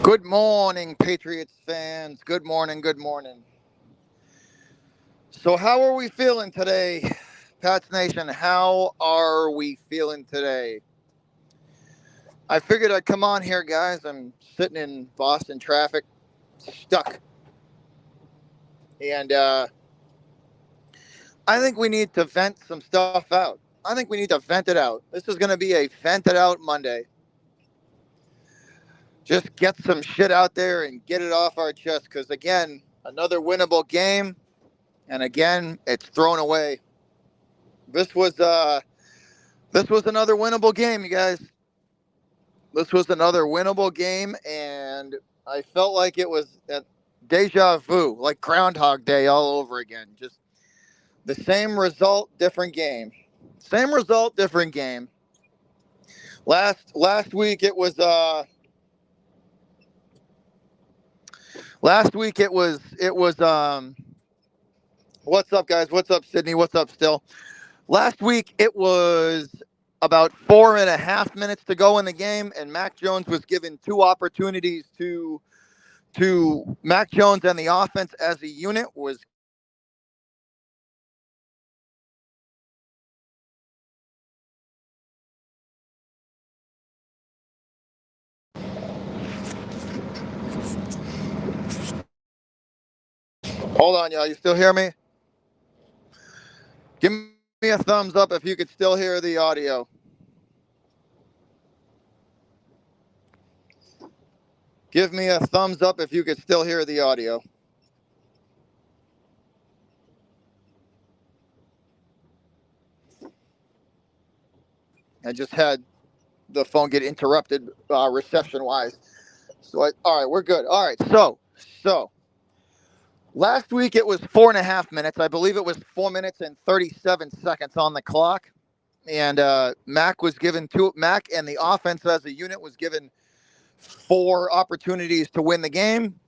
Good morning, Patriots fans. Good morning, good morning. So, how are we feeling today, Pats Nation? How are we feeling today? I figured I'd come on here, guys. I'm sitting in Boston traffic, stuck. And I think we need to vent some stuff out. I think we need to vent it out. This is going to be a vent it out Monday. Just get some shit out there and get it off our chest because, again, another winnable game. And again, it's thrown away. This was another winnable game, you guys. This was another winnable game, and I felt like it was a deja vu, like Groundhog Day all over again. Just the same result, different game. Same result, different game. Last week it was what's up, guys? What's up, Sydney? What's up, still? Last week it was about 4.5 minutes to go in the game, and Mac Jones was given two opportunities to Mac Jones and the offense as a unit was. Hold on, y'all. You still hear me? Give me a thumbs up if you could still hear the audio. Give me a thumbs up if you could still hear the audio. I just had the phone get interrupted reception wise. All right, we're good. All right, so last week it was 4.5 minutes. I believe it was 4 minutes and 37 seconds on the clock, and Mac and the offense as a unit was given four opportunities to win the game.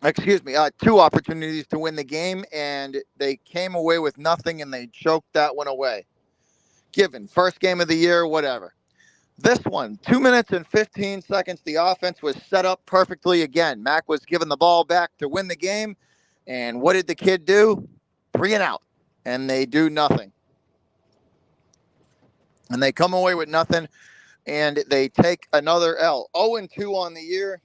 Excuse me, two opportunities to win the game, and they came away with nothing, and they choked that one away. Given first game of the year, whatever. This one, 2 minutes and 15 seconds. The offense was set up perfectly again. Mac was given the ball back to win the game. And what did the kid do? Bring it out. And they do nothing. And they come away with nothing. And they take another L. 0-2 on the year.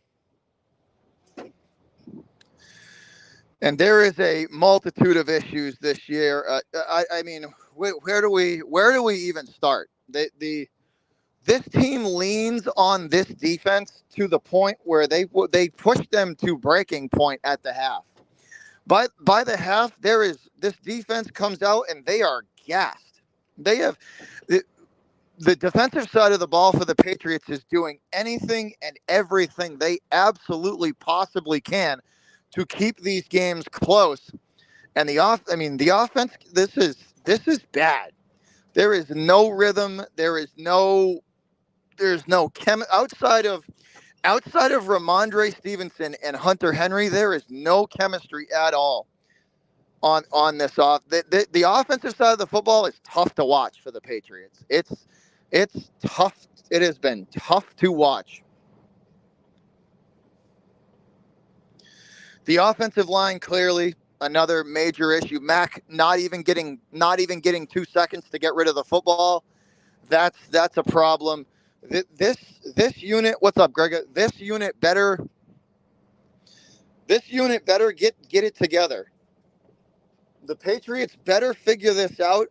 And there is a multitude of issues this year. I mean, where do we even start? This team leans on this defense to the point where they push them to breaking point at the half. By the half, this defense comes out and they are gassed. They have the defensive side of the ball for the Patriots is doing anything and everything they absolutely possibly can to keep these games close. And the offense. This is bad. There is no rhythm. There's no outside of Ramondre Stevenson and Hunter Henry. There is no chemistry at all on this off. The offensive side of the football is tough to watch for the Patriots. It's tough. It has been tough to watch. The offensive line, clearly another major issue. Mac not even getting 2 seconds to get rid of the football. That's a problem. This unit, what's up, Greg? This unit better get it together. The Patriots better figure this out,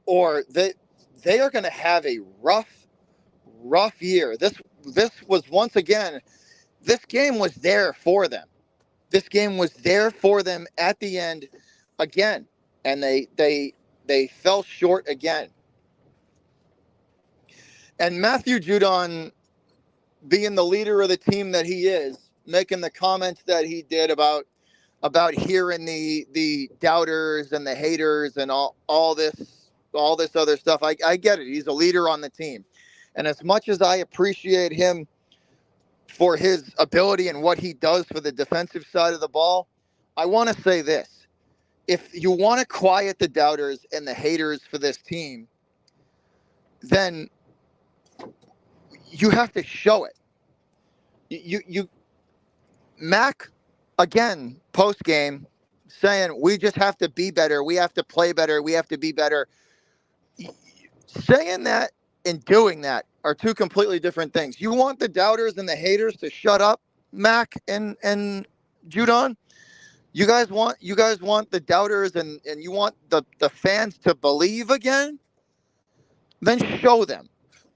or they are going to have a rough year. This was once again, this game was there for them. This game was there for them at the end again, and they fell short again. And Matthew Judon, being the leader of the team that he is, making the comments that he did about hearing the doubters and the haters and all this other stuff. I get it. He's a leader on the team. And as much as I appreciate him for his ability and what he does for the defensive side of the ball, I want to say this. If you want to quiet the doubters and the haters for this team, then you have to show it. Mac, again, post game, saying we just have to be better. We have to play better. We have to be better. Saying that and doing that are two completely different things. You want the doubters and the haters to shut up, Mac and Judon? You guys want the doubters and you want the fans to believe again? Then show them.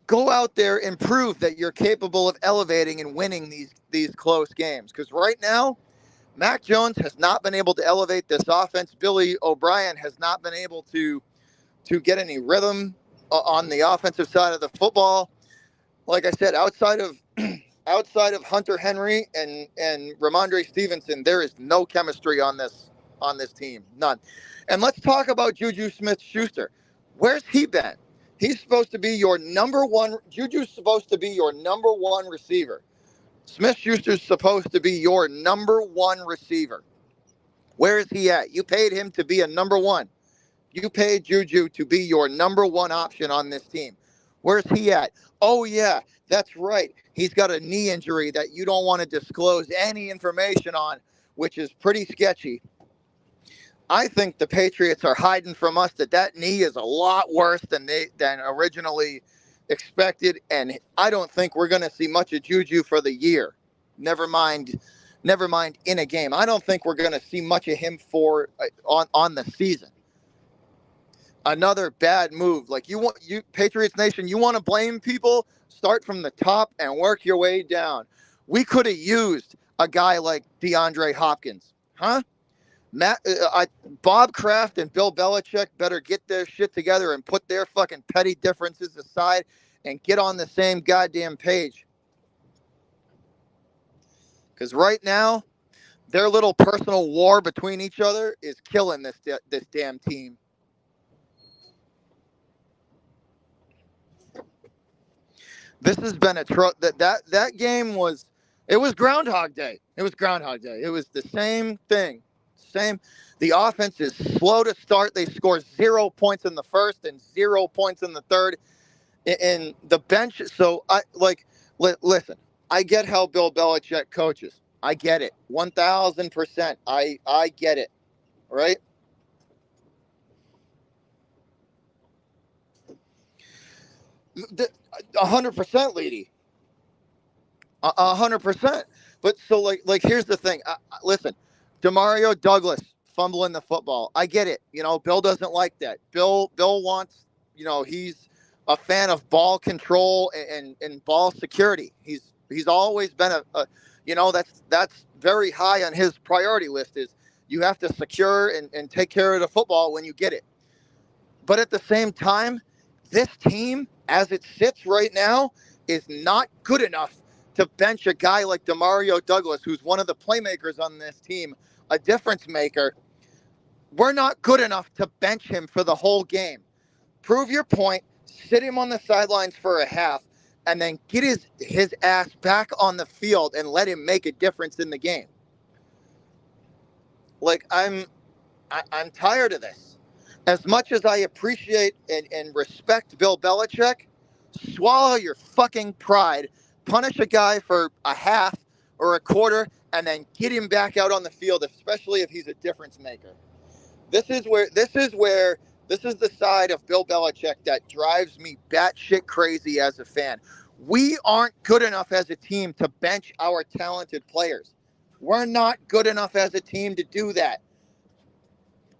Go out there and prove that you're capable of elevating and winning these close games. Because right now, Mac Jones has not been able to elevate this offense. Billy O'Brien has not been able to get any rhythm on the offensive side of the football. Like I said, outside of Hunter Henry and Ramondre Stevenson, there is no chemistry on this team, none. And let's talk about Juju Smith-Schuster. Where's he been? He's supposed to be your number one. Juju's supposed to be your number one receiver. Smith-Schuster's supposed to be your number one receiver. Where is he at? You paid him to be a number one. You paid Juju to be your number one option on this team. Where's he at? Oh, yeah, that's right. He's got a knee injury that you don't want to disclose any information on, which is pretty sketchy. I think the Patriots are hiding from us that knee is a lot worse than originally expected, and I don't think we're going to see much of Juju for the year. Never mind in a game. I don't think we're going to see much of him for on the season. Another bad move. Like you Patriots Nation, you want to blame people? Start from the top and work your way down. We could have used a guy like DeAndre Hopkins, huh? Bob Kraft and Bill Belichick better get their shit together and put their fucking petty differences aside and get on the same goddamn page. Because right now, their little personal war between each other is killing this damn team. This has been that game was Groundhog Day. It was Groundhog Day. It was the same thing. The offense is slow to start. They score 0 points in the first and 0 points in the third. In the bench, so listen. I get how Bill Belichick coaches. I get it, 1,000%. I get it, right? The 100%, lady. 100%. But so here's the thing. Listen, Demario Douglas fumbling the football. I get it. Bill doesn't like that. Bill wants. He's a fan of ball control and ball security. He's always been that's very high on his priority list. Is you have to secure and take care of the football when you get it. But at the same time, this team, as it sits right now, is not good enough to bench a guy like Demario Douglas, who's one of the playmakers on this team, a difference maker. We're not good enough to bench him for the whole game. Prove your point, sit him on the sidelines for a half, and then get his ass back on the field and let him make a difference in the game. I'm tired of this. As much as I appreciate and respect Bill Belichick, swallow your fucking pride, punish a guy for a half or a quarter, and then get him back out on the field, especially if he's a difference maker. This is the side of Bill Belichick that drives me batshit crazy as a fan. We aren't good enough as a team to bench our talented players. We're not good enough as a team to do that.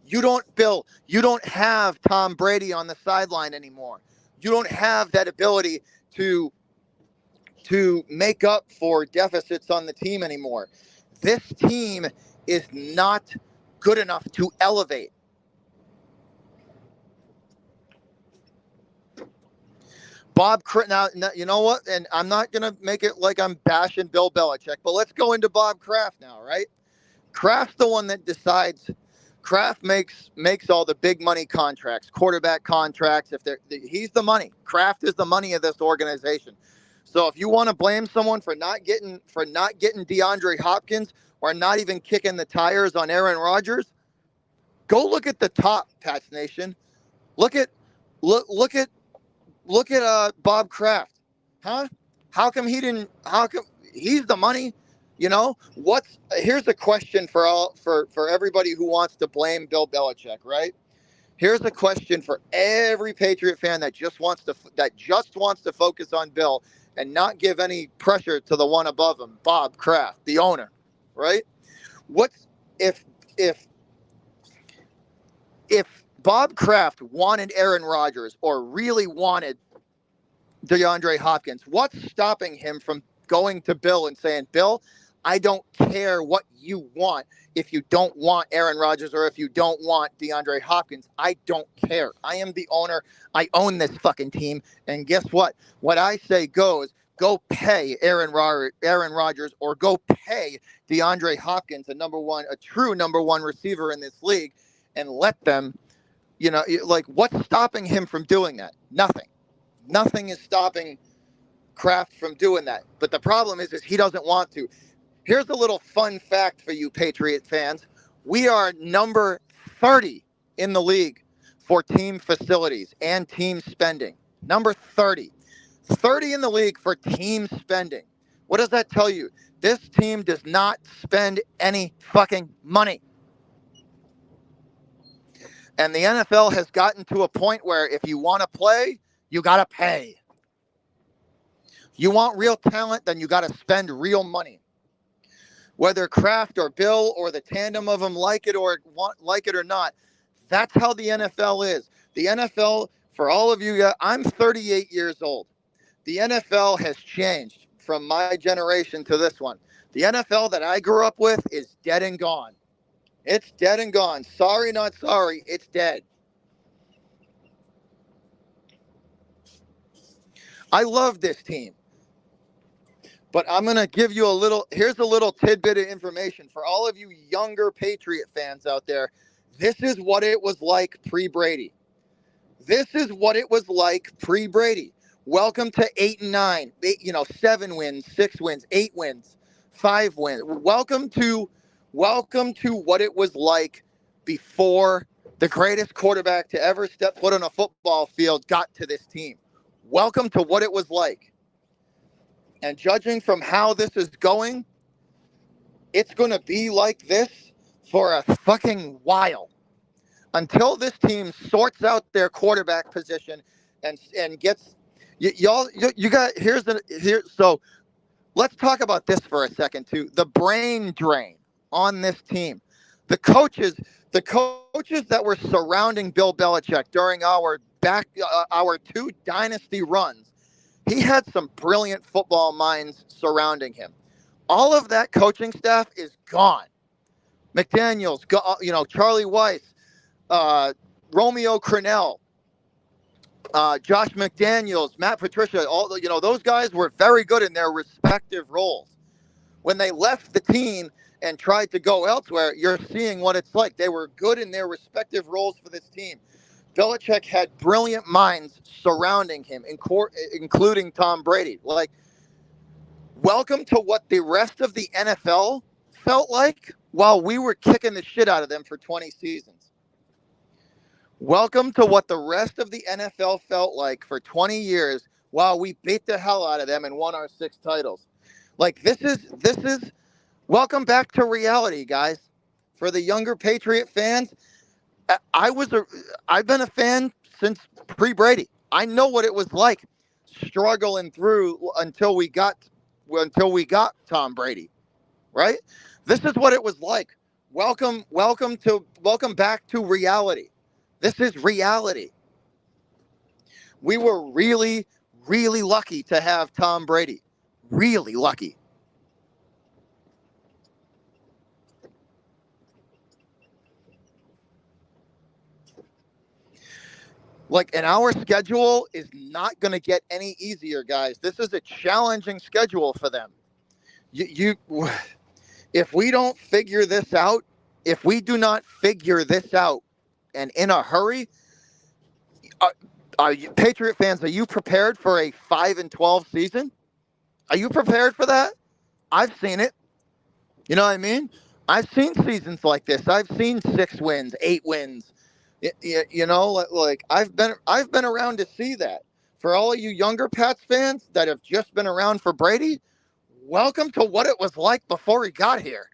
You don't have Tom Brady on the sideline anymore. You don't have that ability to make up for deficits on the team anymore. This team is not good enough to elevate. Now, you know what? And I'm not going to make it like I'm bashing Bill Belichick, but let's go into Bob Kraft now, right? Kraft's the one that decides. Kraft makes all the big money contracts, quarterback contracts. He's the money. Kraft is the money of this organization. So if you want to blame someone for not getting DeAndre Hopkins or not even kicking the tires on Aaron Rodgers, go look at the top, Pats Nation. Look at Bob Kraft, huh? How come he's the money? You know, here's a question for everybody who wants to blame Bill Belichick, right? Here's a question for every Patriot fan that just wants to focus on Bill and not give any pressure to the one above him, Bob Kraft, the owner, right? What's if if if Bob Kraft wanted Aaron Rodgers or really wanted DeAndre Hopkins, what's stopping him from going to Bill and saying, Bill, I don't care what you want. If you don't want Aaron Rodgers or if you don't want DeAndre Hopkins, I don't care. I am the owner. I own this fucking team. And guess what? What I say goes. Go pay Aaron Rodgers or go pay DeAndre Hopkins, a true number one receiver in this league, and let them, like, what's stopping him from doing that? Nothing. Nothing is stopping Kraft from doing that. But the problem is he doesn't want to. Here's a little fun fact for you Patriot fans. We are number 30 in the league for team facilities and team spending. Number 30. 30 in the league for team spending. What does that tell you? This team does not spend any fucking money. And the NFL has gotten to a point where if you want to play, you got to pay. You want real talent, then you got to spend real money. Whether Kraft or Bill or the tandem of them like it or not, that's how the NFL is. The NFL, for all of you guys, I'm 38 years old. The NFL has changed from my generation to this one. The NFL that I grew up with is dead and gone. It's dead and gone. Sorry, not sorry. It's dead. I love this team. But I'm going to give you here's a little tidbit of information for all of you younger Patriot fans out there. This is what it was like pre-Brady. This is what it was like pre-Brady. Welcome to 8 and 9, 7 wins, 6 wins, 8 wins, 5 wins. Welcome to what it was like before the greatest quarterback to ever step foot on a football field got to this team. Welcome to what it was like. And judging from how this is going, it's going to be like this for a fucking while. Until this team sorts out their quarterback position and gets you got so let's talk about this for a second too. The brain drain on this team. The coaches that were surrounding Bill Belichick during our 2 dynasty runs. He had some brilliant football minds surrounding him. All of that coaching staff is gone. McDaniels, Charlie Weiss, Romeo Crennel, Josh McDaniels, Matt Patricia, those guys were very good in their respective roles. When they left the team and tried to go elsewhere, you're seeing what it's like. They were good in their respective roles for this team. Belichick had brilliant minds surrounding him, including Tom Brady. Like, welcome to what the rest of the NFL felt like while we were kicking the shit out of them for 20 seasons. Welcome to what the rest of the NFL felt like for 20 years while we beat the hell out of them and won our 6 titles. Like, this is welcome back to reality, guys. For the younger Patriot fans, I've been a fan since pre-Brady. I know what it was like struggling through until we got Tom Brady, right? This is what it was like. Welcome back to reality. This is reality. We were really, really lucky to have Tom Brady. Really lucky. And our schedule is not going to get any easier, guys. This is a challenging schedule for them. If we don't figure this out, if we do not figure this out, and in a hurry, are you, Patriot fans, are you prepared for a 5-12 season? Are you prepared for that? I've seen it. You know what I mean? I've seen seasons like this. I've seen 6 wins, 8 wins. I've been around to see that. For all of you younger Pats fans that have just been around for Brady, welcome to what it was like before he got here.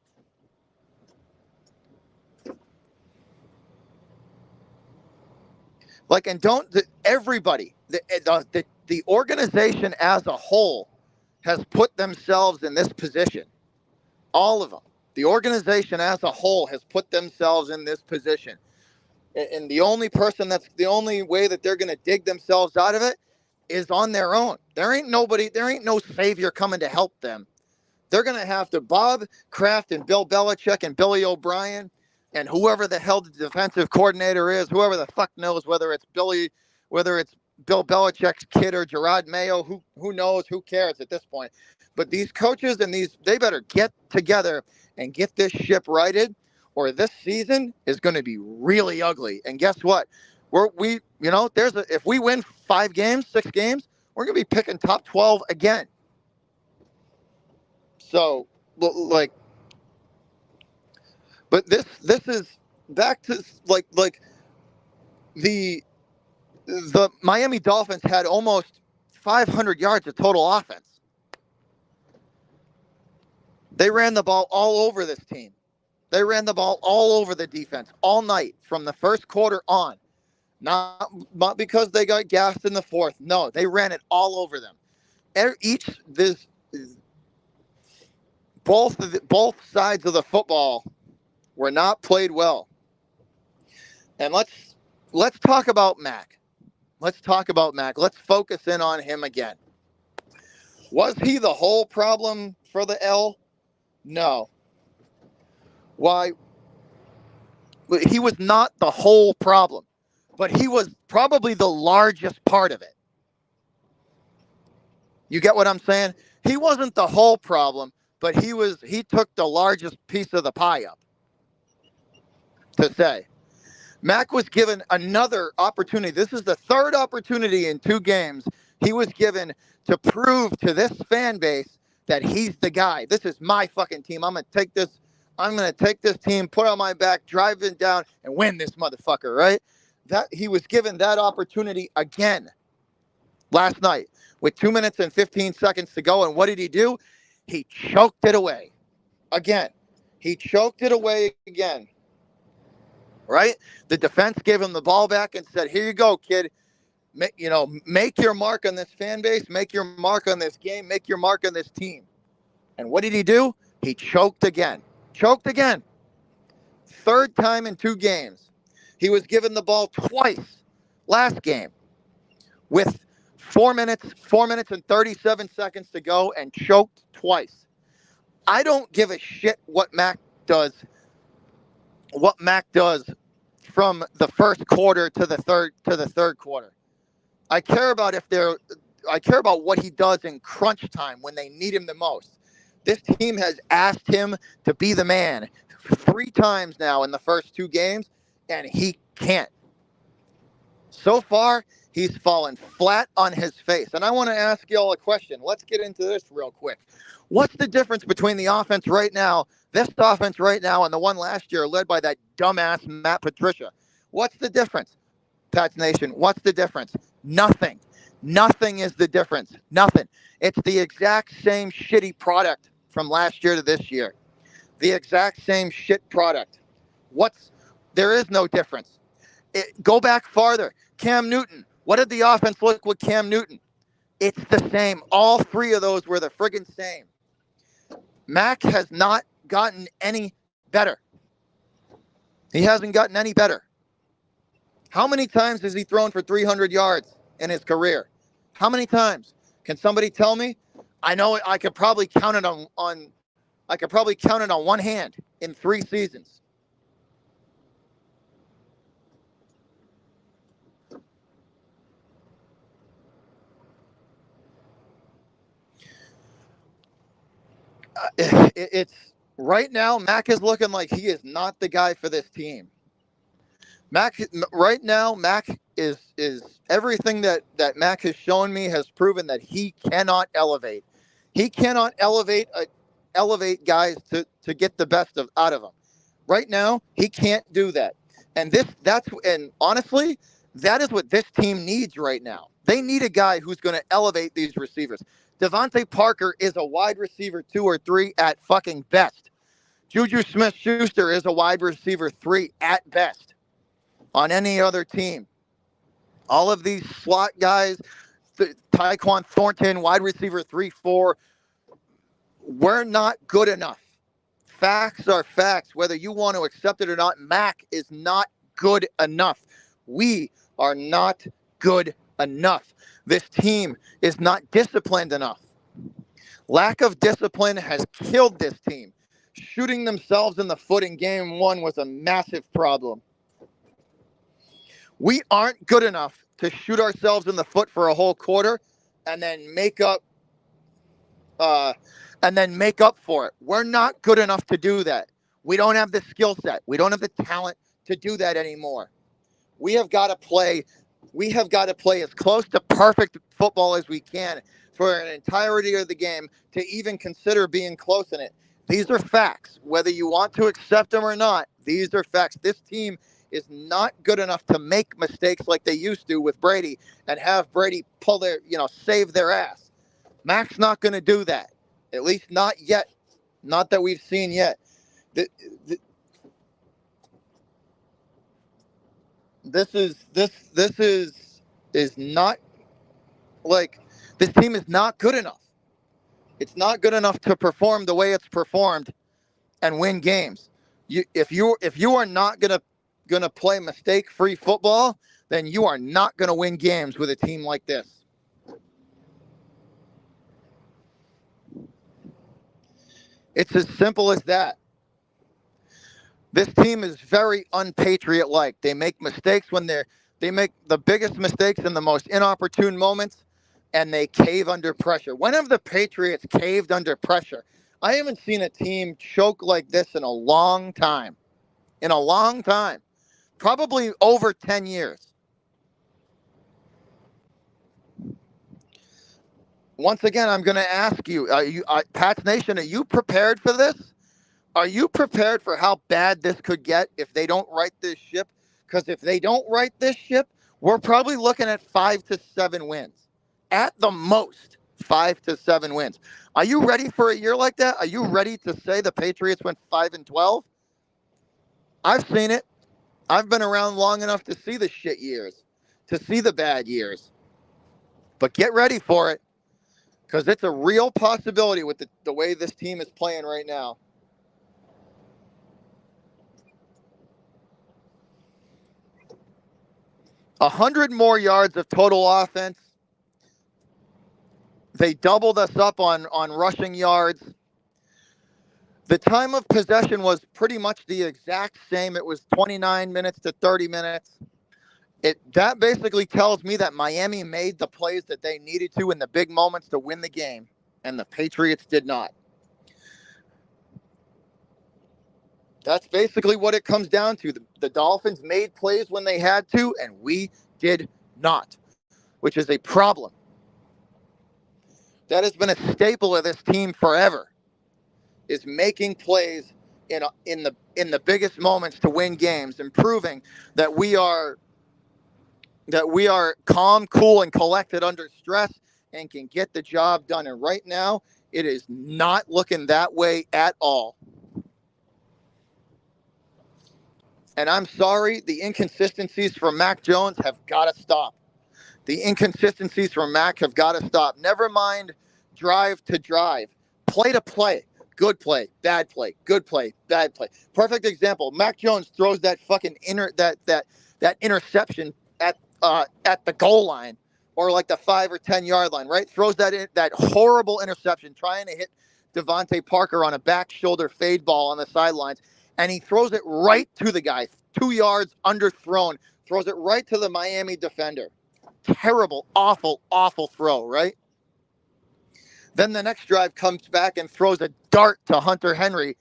Like, and everybody, the organization as a whole has put themselves in this position. All of them. The organization as a whole has put themselves in this position. And the only way that they're going to dig themselves out of it is on their own. There ain't no savior coming to help them. They're going to have to Bob Kraft and Bill Belichick and Billy O'Brien and whoever the hell the defensive coordinator is, whoever the fuck knows, whether it's Bill Belichick's kid or Gerard Mayo, who knows, who cares at this point. But these coaches they better get together and get this ship righted, or this season is going to be really ugly. And guess what? If we win 5 games, 6 games, we're going to be picking top 12 again. So, like, but this is back to like the Miami Dolphins had almost 500 yards of total offense. They ran the ball all over this team. They ran the ball all over the defense all night from the first quarter on. Not because they got gassed in the fourth. No, they ran it all over them. Both sides of the football were not played well. And let's talk about Mac. Let's talk about Mac. Let's focus in on him again. Was he the whole problem for the L? No. Why? He was not the whole problem, but he was probably the largest part of it. You get what I'm saying? He wasn't the whole problem, but he took the largest piece of the pie up. To say. Mac was given another opportunity. This is the third opportunity in 2 games he was given to prove to this fan base that he's the guy. This is my fucking team. I'm going to take this team, put it on my back, drive it down, and win this motherfucker, right? That he was given that opportunity again last night with 2 minutes and 15 seconds to go. And what did he do? He choked it away again. He choked it away again. Right? The defense gave him the ball back and said, here you go, kid. Make your mark on this fan base, make your mark on this game, make your mark on this team. And what did he do? He choked again. Choked again. Third time in 2 games. He was given the ball twice last game with 4 minutes and 37 seconds to go and choked twice. I don't give a shit what Mac does from the first quarter to the third quarter. I care about what he does in crunch time when they need him the most. This team has asked him to be the man 3 times now in the first 2 games, and he can't. So far, he's fallen flat on his face. And I want to ask y'all a question. Let's get into this real quick. What's the difference between the offense right now, this offense right now, and the one last year led by that dumbass Matt Patricia? What's the difference, Pats Nation? What's the difference? Nothing. Nothing is the difference. Nothing. It's the exact same shitty product from last year to this year. The exact same shit product. There is no difference. Go back farther. Cam Newton. What did the offense look with Cam Newton? It's the same. All 3 of those were the friggin' same. Mac has not gotten any better. He hasn't gotten any better. How many times has he thrown for 300 yards in his career? How many times? Can somebody tell me? I know I could probably count it on one hand in 3 seasons. It's right now, Mac is looking like he is not the guy for this team. Mac is everything that Mac has shown me has proven that he cannot elevate. He cannot elevate guys to get the best out of them. Right now, he can't do that. And honestly, that is what this team needs right now. They need a guy who's going to elevate these receivers. Devontae Parker is a wide receiver 2 or 3 at fucking best. Juju Smith-Schuster is a wide receiver 3 at best on any other team. All of these slot guys, Tyquan Thornton, wide receiver 3, 4, we're not good enough. Facts are facts, whether you want to accept it or not. Mac is not good enough. We are not good enough. This team is not disciplined enough. Lack of discipline has killed this team. Shooting themselves in the foot in game 1 was a massive problem. We aren't good enough to shoot ourselves in the foot for a whole quarter and then make up for it. We're not good enough to do that. We don't have the skill set. We don't have the talent to do that anymore. We have got to play as close to perfect football as we can for an entirety of the game to even consider being close in it. These are facts. Whether you want to accept them or not, these are facts. This team is not good enough to make mistakes like they used to with Brady and have Brady save their ass. Mac's not going to do that. At least not yet. Not that we've seen yet. This is not like this team is not good enough. It's not good enough to perform the way it's performed and win games. If you are not gonna play mistake-free football, then you are not gonna win games with a team like this. It's as simple as that. This team is very unpatriot-like. They make mistakes when they make the biggest mistakes in the most inopportune moments, and they cave under pressure. When have the Patriots caved under pressure? I haven't seen a team choke like this in a long time. In a long time. Probably over 10 years. Once again, I'm going to ask you, Pats Nation, are you prepared for this? Are you prepared for how bad this could get if they don't right this ship? Because if they don't right this ship, we're probably looking at 5 to 7 wins. At the most, 5 to 7 wins. Are you ready for a year like that? Are you ready to say the Patriots went 5-12? I've seen it. I've been around long enough to see the shit years, to see the bad years. But get ready for it, because it's a real possibility with the way this team is playing right now. A 100 more yards of total offense. They doubled us up on rushing yards. The time of possession was pretty much the exact same. It was 29 minutes to 30 minutes. That basically tells me that Miami made the plays that they needed to in the big moments to win the game, and the Patriots did not. That's basically what it comes down to. The Dolphins made plays when they had to, and we did not, which is a problem. That has been a staple of this team forever, is making plays in the biggest moments to win games, and proving that we are calm, cool, and collected under stress and can get the job done. And right now, it is not looking that way at all. And I'm sorry, the inconsistencies from Mac Jones have got to stop. The inconsistencies from Mac have got to stop. Never mind drive to drive, play to play. Good play, bad play, good play, bad play. Perfect example. Mac Jones throws that fucking that interception at the goal line, or like the 5 or 10 yard line, right? Throws that horrible interception, trying to hit Devontae Parker on a back shoulder fade ball on the sidelines, and he throws it right to the guy, 2 yards underthrown, throws it right to the Miami defender. Terrible, awful, awful throw, right? Then the next drive comes back and throws a dart to Hunter Henry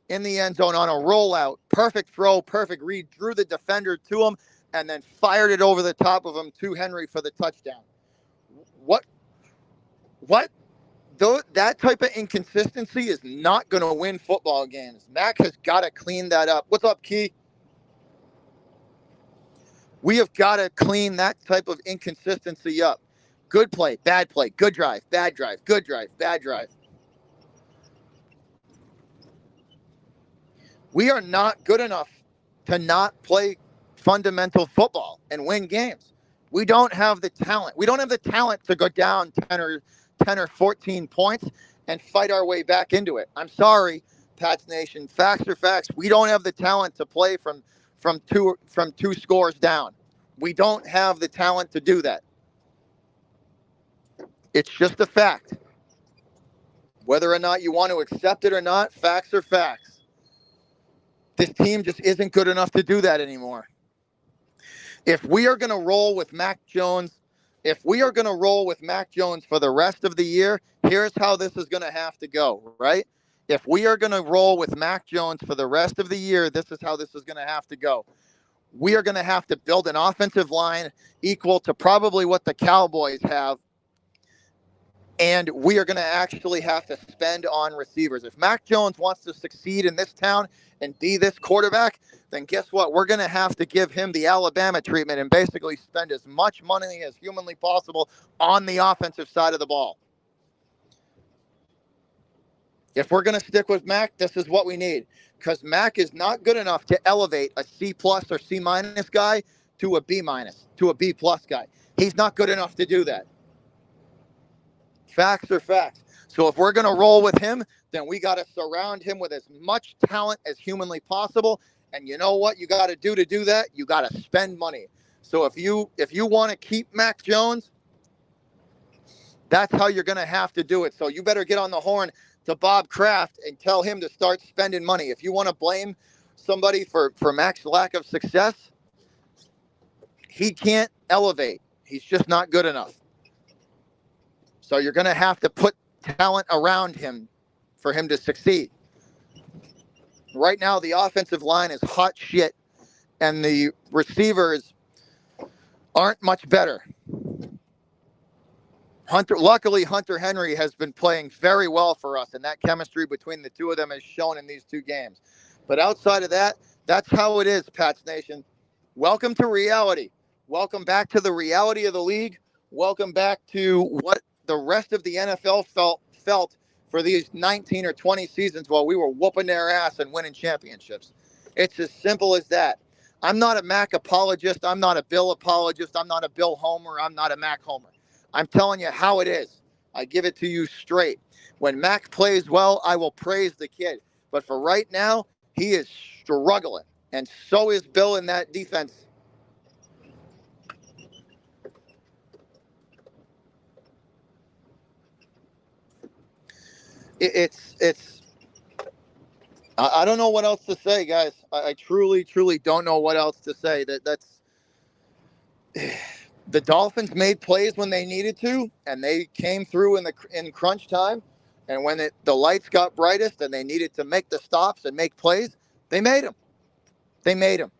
in the end zone on a rollout. Perfect throw, perfect read, drew the defender to him, and then fired it over the top of him to Henry for the touchdown. What? That type of inconsistency is not going to win football games. Mac has got to clean that up. What's up, Key? We have got to clean that type of inconsistency up. Good play, good drive, bad drive, good drive, bad drive. We are not good enough to not play fundamental football and win games. We don't have the talent. We don't have the talent to go down 10 or 14 points and fight our way back into it. I'm sorry, Pats Nation. Facts are facts. We don't have the talent to play from two scores down. We don't have the talent to do that. It's just a fact. Whether or not you want to accept it or not, facts are facts. This team just isn't good enough to do that anymore. If we are going to roll with Mac Jones, for the rest of the year, here's how this is going to have to go, right? If we are going to roll with Mac Jones for the rest of the year, this is how this is going to have to go. We are going to have to build an offensive line equal to probably what the Cowboys have. And we are going to actually have to spend on receivers. If Mac Jones wants to succeed in this town and be this quarterback, then guess what? We're going to have to give him the Alabama treatment and basically spend as much money as humanly possible on the offensive side of the ball. If we're going to stick with Mac, this is what we need. Because Mac is not good enough to elevate a C+ or C- guy to a B-, to a B+ guy. He's not good enough to do that. Facts are facts. So if we're going to roll with him, then we got to surround him with as much talent as humanly possible. And you know what you got to do that? You got to spend money. So if you want to keep Mac Jones, that's how you're going to have to do it. So you better get on the horn to Bob Kraft and tell him to start spending money. If you want to blame somebody for Mac's lack of success, he can't elevate. He's just not good enough. So you're going to have to put talent around him for him to succeed. Right now, the offensive line is hot shit, and the receivers aren't much better. Luckily, Hunter Henry has been playing very well for us, and that chemistry between the two of them is shown in these two games. But outside of that, that's how it is, Pats Nation. Welcome to reality. Welcome back to the reality of the league. Welcome back to what the rest of the NFL felt for these 19 or 20 seasons while we were whooping their ass and winning championships. It's as simple as that. I'm not a Mac apologist. I'm not a Bill apologist. I'm not a Bill homer. I'm not a Mac homer. I'm telling you how it is. I give it to you straight. When Mac plays well, I will praise the kid. But for right now, he is struggling. And so is Bill in that defense. I don't know what else to say, guys. I truly don't know what else to say. That's the Dolphins made plays when they needed to, and they came through in crunch time. And when the lights got brightest and they needed to make the stops and make plays, they made them. They made them.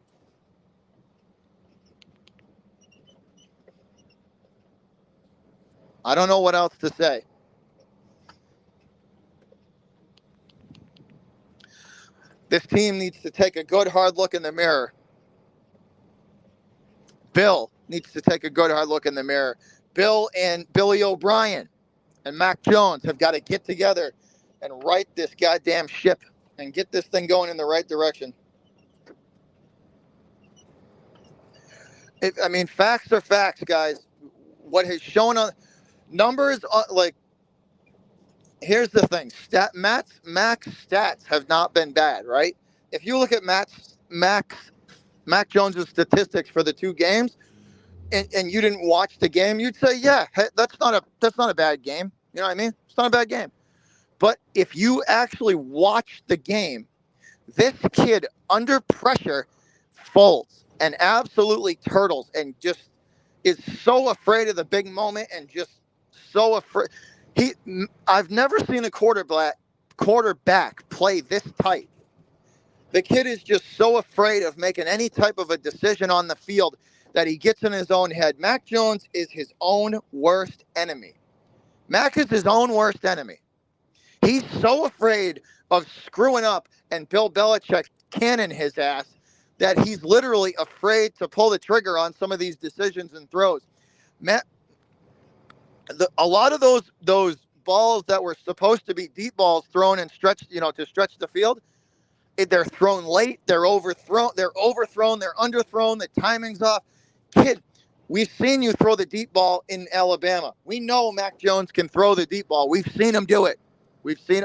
I don't know what else to say. This team needs to take a good hard look in the mirror. Bill needs to take a good hard look in the mirror. Bill and Billy O'Brien and Mac Jones have got to get together and right this goddamn ship and get this thing going in the right direction. Facts are facts, guys. What has shown on numbers, here's the thing. Mac's stats have not been bad, right? If you look at Mac Jones's statistics for the two games, and you didn't watch the game, you'd say, yeah, that's not a bad game. You know what I mean? It's not a bad game. But if you actually watch the game, this kid under pressure folds and absolutely turtles and just is so afraid of the big moment and just so afraid. I've never seen a quarterback play this tight. The kid is just so afraid of making any type of a decision on the field that he gets in his own head. Mac Jones is his own worst enemy. Mac is his own worst enemy. He's so afraid of screwing up and Bill Belichick cannon his ass that he's literally afraid to pull the trigger on some of these decisions and throws. A lot of those balls that were supposed to be deep balls thrown and stretched, to stretch the field, they're thrown late. They're overthrown. They're overthrown. They're underthrown. The timing's off. Kid, we've seen you throw the deep ball in Alabama. We know Mac Jones can throw the deep ball. We've seen him do it.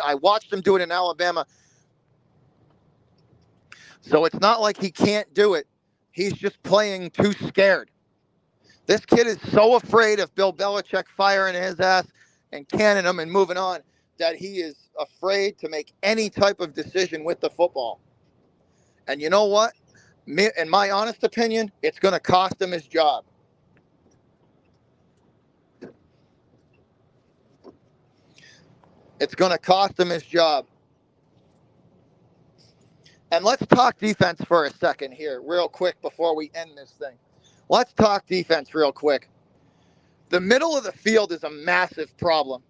I watched him do it in Alabama. So it's not like he can't do it. He's just playing too scared. This kid is so afraid of Bill Belichick firing his ass and canning him and moving on that he is afraid to make any type of decision with the football. And you know what? In my honest opinion, it's going to cost him his job. It's going to cost him his job. And let's talk defense for a second here, real quick, before we end this thing. Let's talk defense real quick. The middle of the field is a massive problem.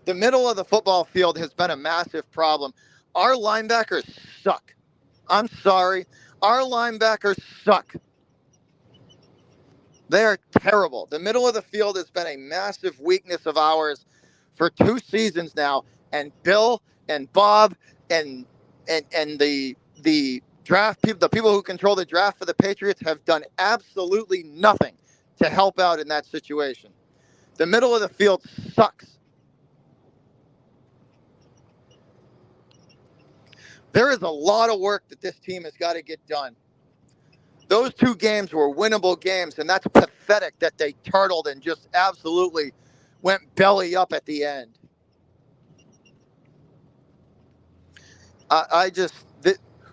The middle of the football field has been a massive problem. Our linebackers suck. I'm sorry. Our linebackers suck. They are terrible. The middle of the field has been a massive weakness of ours for 2 seasons now. And Bill and Bob and the draft people, the people who control the draft for the Patriots, have done absolutely nothing to help out in that situation. The middle of the field sucks. There is a lot of work that this team has got to get done. Those 2 games were winnable games, and that's pathetic that they turtled and just absolutely went belly up at the end.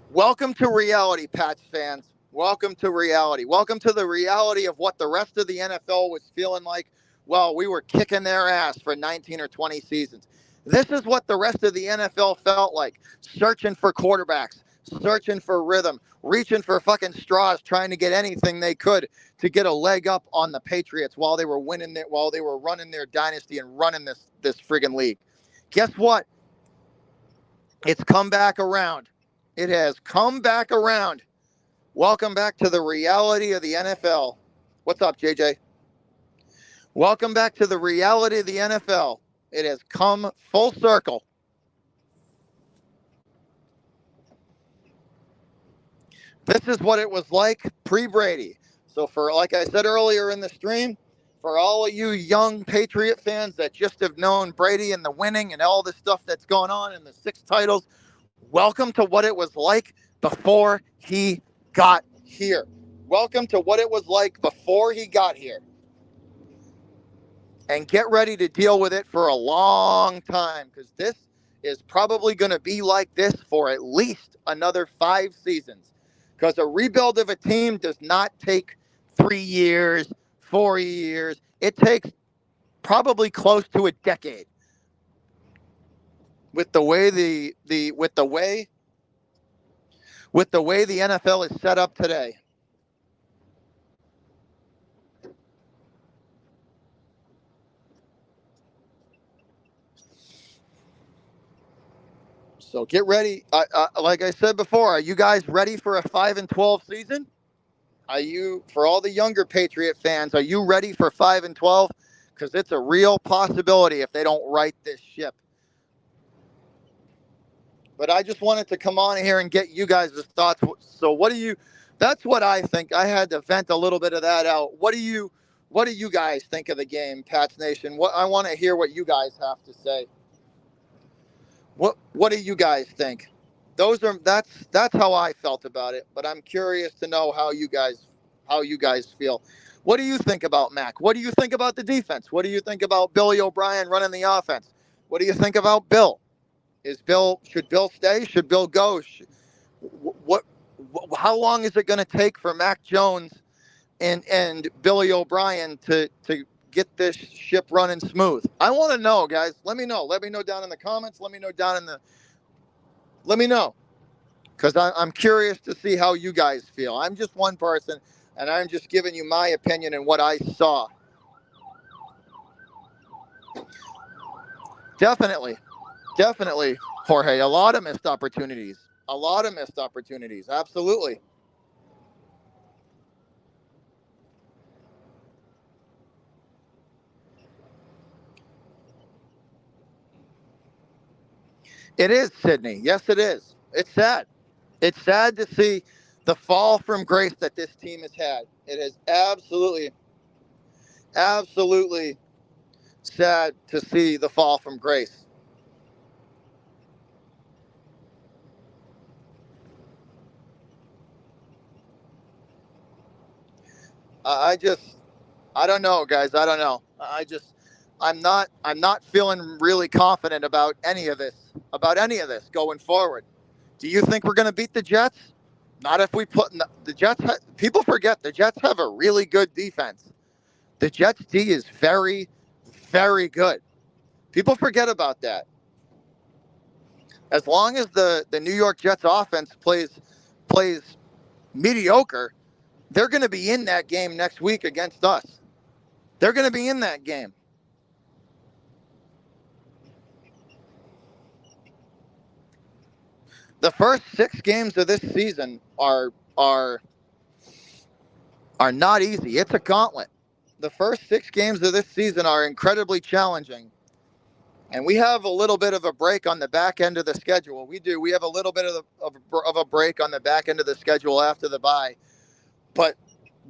Welcome to reality, Pats fans. Welcome to reality. Welcome to the reality of what the rest of the NFL was feeling like while we were kicking their ass for 19 or 20 seasons. This is what the rest of the NFL felt like, searching for quarterbacks, searching for rhythm, reaching for fucking straws, trying to get anything they could to get a leg up on the Patriots while they were running their dynasty and running this friggin' league. Guess what? It's come back around. It has come back around. Welcome back to the reality of the NFL. What's up, JJ? Welcome back to the reality of the NFL. It has come full circle. This is what it was like pre-Brady. So like I said earlier in the stream, for all of you young Patriot fans that just have known Brady and the winning and all the stuff that's going on and the 6 titles, welcome to what it was like before he got here. Welcome to what it was like before he got here. And get ready to deal with it for a long time, because this is probably going to be like this for at least another 5 seasons. Because a rebuild of a team does not take 3 years, 4 years. It takes probably close to a decade. With the way the NFL is set up today. So get ready. Like I said before, are you guys ready for a 5-12 season? Are you, for all the younger Patriot fans, are you ready for 5-12? Because it's a real possibility if they don't right this ship. But I just wanted to come on here and get you guys' thoughts. So that's what I think. I had to vent a little bit of that out. What do you guys think of the game, Pats Nation? I want to hear what you guys have to say. What do you guys think? That's how I felt about it, but I'm curious to know how you guys feel. What do you think about Mac? What do you think about the defense? What do you think about Billy O'Brien running the offense? What do you think about Bill? Should Bill stay? Should Bill go? How long is it going to take for Mac Jones and Billy O'Brien to get this ship running smooth? I want to know, guys. Let me know. Let me know down in the comments. Let me know. Because I'm curious to see how you guys feel. I'm just one person, and I'm just giving you my opinion and what I saw. Definitely, Jorge. A lot of missed opportunities. Absolutely. It is, Sydney. Yes, it is. It's sad. It's sad to see the fall from grace that this team has had. It is absolutely, absolutely sad to see the fall from grace. I just, I don't know, guys. I don't know. I'm not feeling really confident about any of this going forward. Do you think we're going to beat the Jets? Not if we put the Jets. People forget the Jets have a really good defense. The Jets D is very, very good. People forget about that. As long as the New York Jets offense plays mediocre, they're going to be in that game next week against us. They're going to be in that game. The first 6 games of this season are not easy. It's a gauntlet. The first 6 games of this season are incredibly challenging. And we have a little bit of a break on the back end of the schedule. We do. We have a little bit of a break on the back end of the schedule after the bye. But,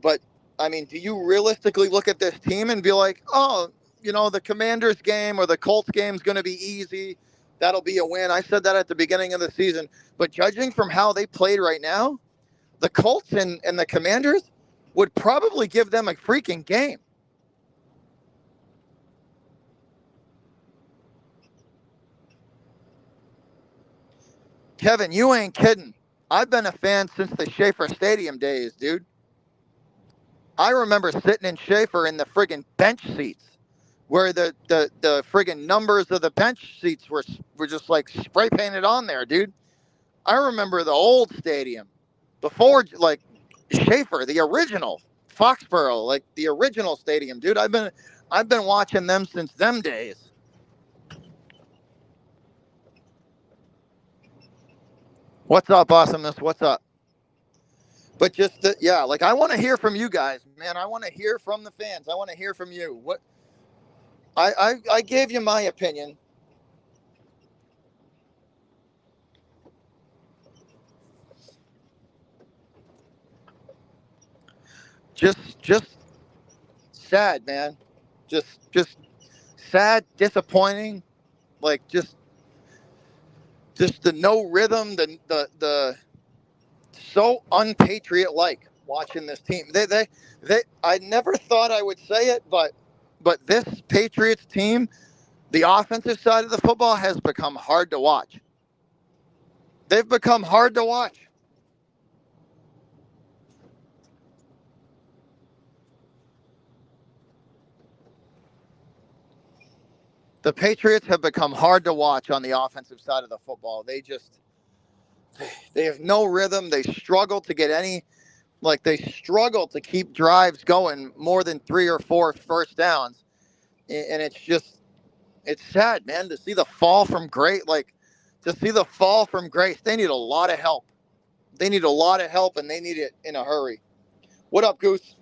but I mean, do you realistically look at this team and be like, oh, the Commanders game or the Colts game is going to be easy. That'll be a win. I said that at the beginning of the season. But judging from how they played right now, the Colts and the Commanders would probably give them a freaking game. Kevin, you ain't kidding. I've been a fan since the Schaefer Stadium days, dude. I remember sitting in Schaefer in the friggin' bench seats where the friggin' numbers of the bench seats were just like spray painted on there, dude. I remember the old stadium before, like, Schaefer, the original Foxborough, like the original stadium, dude. I've been watching them since them days. What's up, awesomeness? What's up? But just yeah, like I want to hear from you guys, man. I want to hear from the fans. I want to hear from you. What I gave you my opinion. Just sad, man. Just sad, disappointing. Like just the no rhythm, the so unpatriot like watching this team. They I never thought I would say it, but this Patriots team, the offensive side of the football has become hard to watch. They've become hard to watch. The Patriots have become hard to watch on the offensive side of the football. They have no rhythm. They struggle to get any, like, they struggle to keep drives going more than 3 or 4 first downs. And it's sad, man, to see the fall from grace. They need a lot of help. They need a lot of help, and they need it in a hurry. What up, Goose?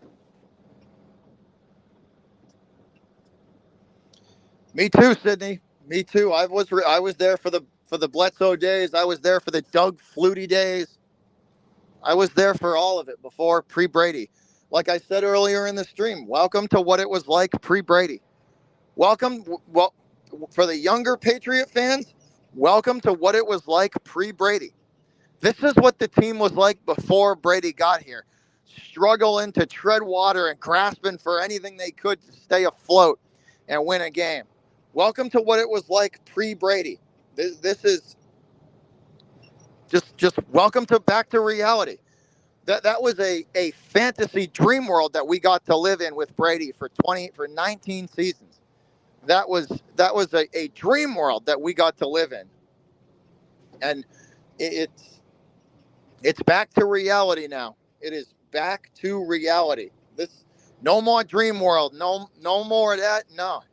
Me too, Sydney. Me too. I was there for the Bledsoe days. I was there for the Doug Flutie days. I was there for all of it before pre-Brady. Like I said earlier in the stream, welcome to what it was like pre-Brady. Welcome, well, for the younger Patriot fans, welcome to what it was like pre-Brady. This is what the team was like before Brady got here. Struggling to tread water and grasping for anything they could to stay afloat and win a game. Welcome to what it was like pre-Brady. This is just welcome to back to reality. That was a fantasy dream world that we got to live in with Brady for 19 seasons. That was a dream world that we got to live in, and it's back to reality now. It is back to reality. This No more dream world. No more of that. No.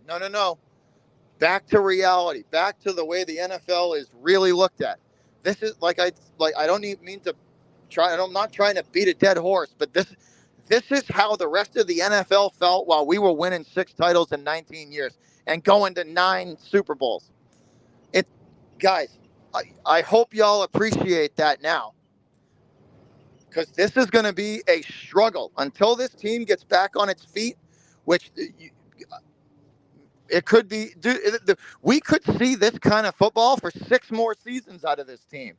Back to reality. Back to the way the NFL is really looked at. This is I don't even mean to try. I'm not trying to beat a dead horse, but this is how the rest of the NFL felt while we were winning 6 titles in 19 years and going to 9 Super Bowls. It, guys, I hope y'all appreciate that now, because this is going to be a struggle until this team gets back on its feet, which it could be. We could see this kind of football for 6 more seasons out of this team.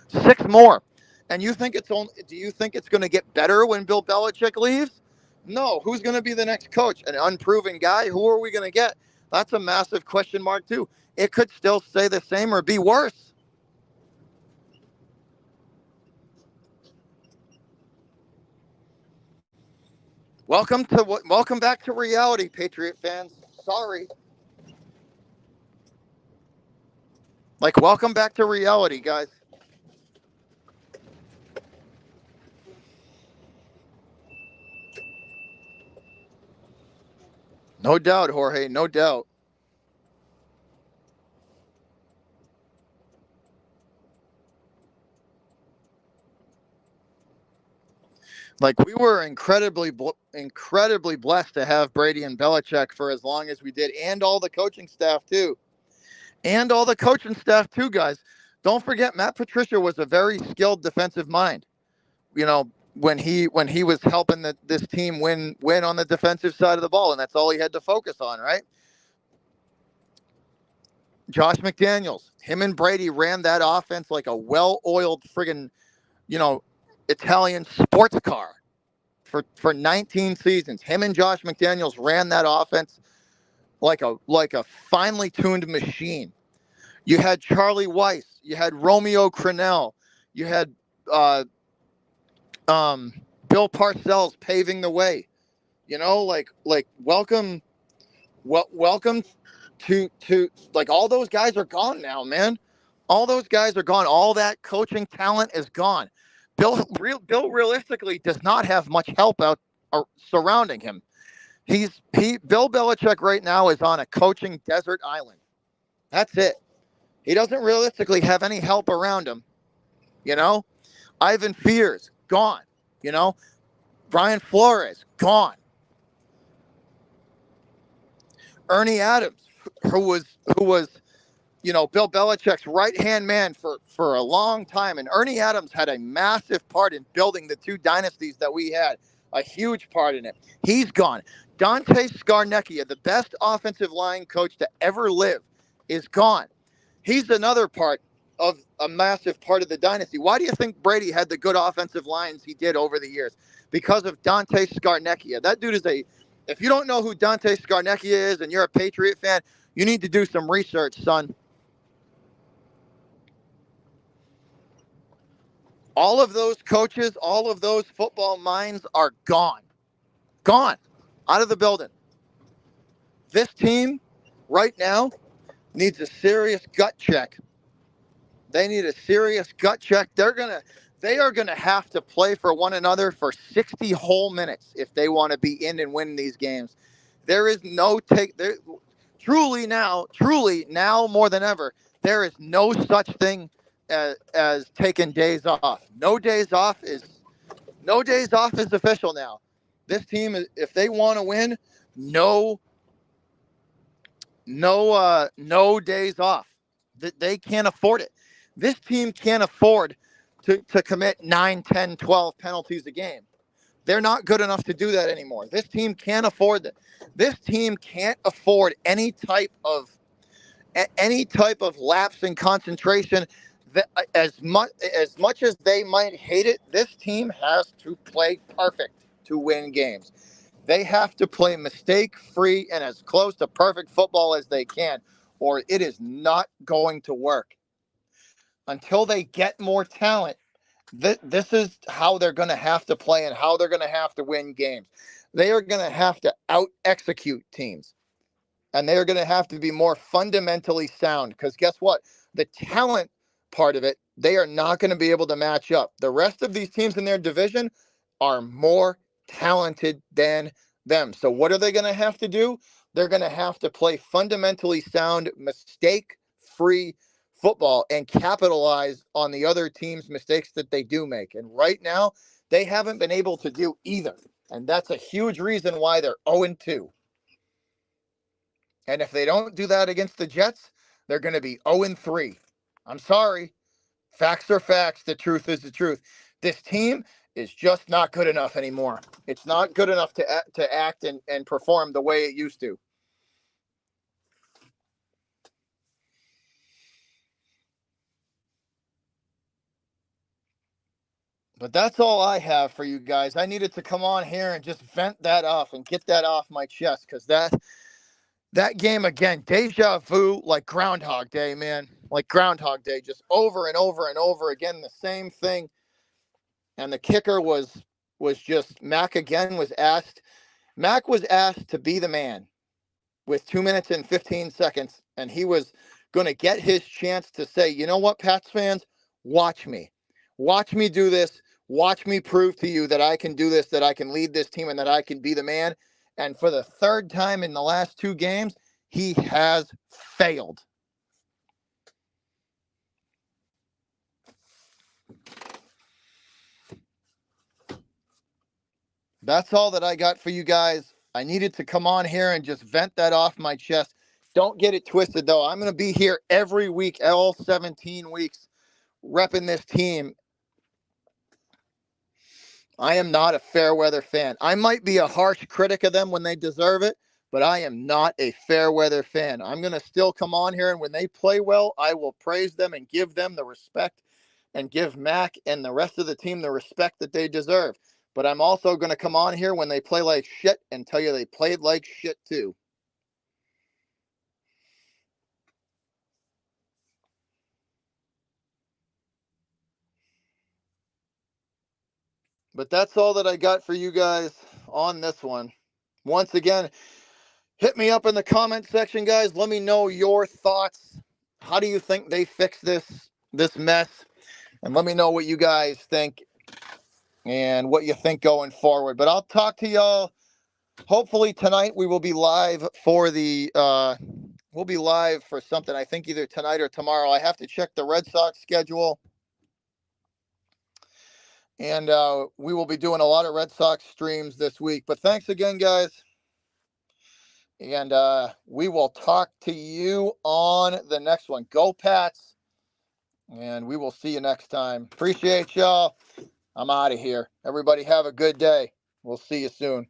6 more. And you think it's only? Do you think it's going to get better when Bill Belichick leaves? No. Who's going to be the next coach? An unproven guy? Who are we going to get? That's a massive question mark too. It could still stay the same or be worse. Welcome back to reality, Patriot fans. Sorry. Like, welcome back to reality, guys. No doubt, Jorge. No doubt. Like, we were incredibly blessed to have Brady and Belichick for as long as we did, and all the coaching staff too, guys. Don't forget, Matt Patricia was a very skilled defensive mind. You know, when he was helping this team win on the defensive side of the ball, and that's all he had to focus on, right? Josh McDaniels, him and Brady ran that offense like a well-oiled friggin', you know, Italian sports car for 19 seasons. Him and Josh McDaniels ran that offense like a finely tuned machine. You had Charlie Weiss, you had Romeo Crennel, you had uh, Bill Parcells paving the way. Like welcome to like, all those guys are gone now, man. All those guys are gone. All that coaching talent is gone. Bill realistically does not have much help out surrounding him. Bill Belichick right now is on a coaching desert island. That's it. He doesn't realistically have any help around him. You know, Ivan Fears gone. You know, Brian Flores gone. Ernie Adams, who was Bill Belichick's right hand man for a long time, and Ernie Adams had a massive part in building the two dynasties that we had. A huge part in it. He's gone. Dante Scarnecchia, the best offensive line coach to ever live, is gone. He's another part of a massive part of the dynasty. Why do you think Brady had the good offensive lines he did over the years? Because of Dante Scarnecchia. That dude is if you don't know who Dante Scarnecchia is and you're a Patriot fan, you need to do some research, son. All of those coaches, all of those football minds are gone. Gone. Out of the building. This team right now needs a serious gut check. They need a serious gut check. They are gonna have to play for one another for 60 whole minutes if they want to be in and win these games. There is no take there. Truly now more than ever, there is no such thing as taking days off. No days off is official now. This team, if they want to win, no no days off. They can't afford it. This team can't afford to commit 9, 10, 12 penalties a game. They're not good enough to do that anymore. This team can't afford that. This team can't afford any type of lapse in concentration. That, as much as they might hate it, this team has to play perfect to win games. They have to play mistake-free and as close to perfect football as they can, or it is not going to work. Until they get more talent, this is how they're going to have to play and how they're going to have to win games. They are going to have to out-execute teams, and they are going to have to be more fundamentally sound, because guess what? The talent part of it, they are not going to be able to match up. The rest of these teams in their division are more talented than them. So what are they going to have to do? They're going to have to play fundamentally sound, mistake-free football and capitalize on the other team's mistakes that they do make. And right now, they haven't been able to do either. And that's a huge reason why they're 0-2. And if they don't do that against the Jets, they're going to be 0-3. I'm sorry. Facts are facts. The truth is the truth. This team is just not good enough anymore. It's not good enough to act and perform the way it used to. But that's all I have for you guys. I needed to come on here and just vent that off and get that off my chest, because that game again, deja vu, like Groundhog Day, man. Like Groundhog Day, just over and over and over again, the same thing. And the kicker was just Mac again was asked. Mac was asked to be the man with 2 minutes and 15 seconds, and he was going to get his chance to say, you know what, Pats fans, watch me. Watch me do this. Watch me prove to you that I can do this, that I can lead this team, and that I can be the man. And for the third time in the last 2 games, he has failed. That's all that I got for you guys. I needed to come on here and just vent that off my chest. Don't get it twisted, though. I'm going to be here every week, all 17 weeks, repping this team. I am not a fair weather fan. I might be a harsh critic of them when they deserve it, but I am not a fair weather fan. I'm going to still come on here, and when they play well, I will praise them and give them the respect, and give Mac and the rest of the team the respect that they deserve. But I'm also going to come on here when they play like shit and tell you they played like shit too. But that's all that I got for you guys on this one. Once again, hit me up in the comment section, guys. Let me know your thoughts. How do you think they fix this mess? And let me know what you guys think and what you think going forward. But I'll talk to y'all. Hopefully tonight we will be live for we'll be live for something. I think either tonight or tomorrow. I have to check the Red Sox schedule. And we will be doing a lot of Red Sox streams this week. But thanks again, guys. And we will talk to you on the next one. Go Pats. And we will see you next time. Appreciate y'all. I'm out of here. Everybody have a good day. We'll see you soon.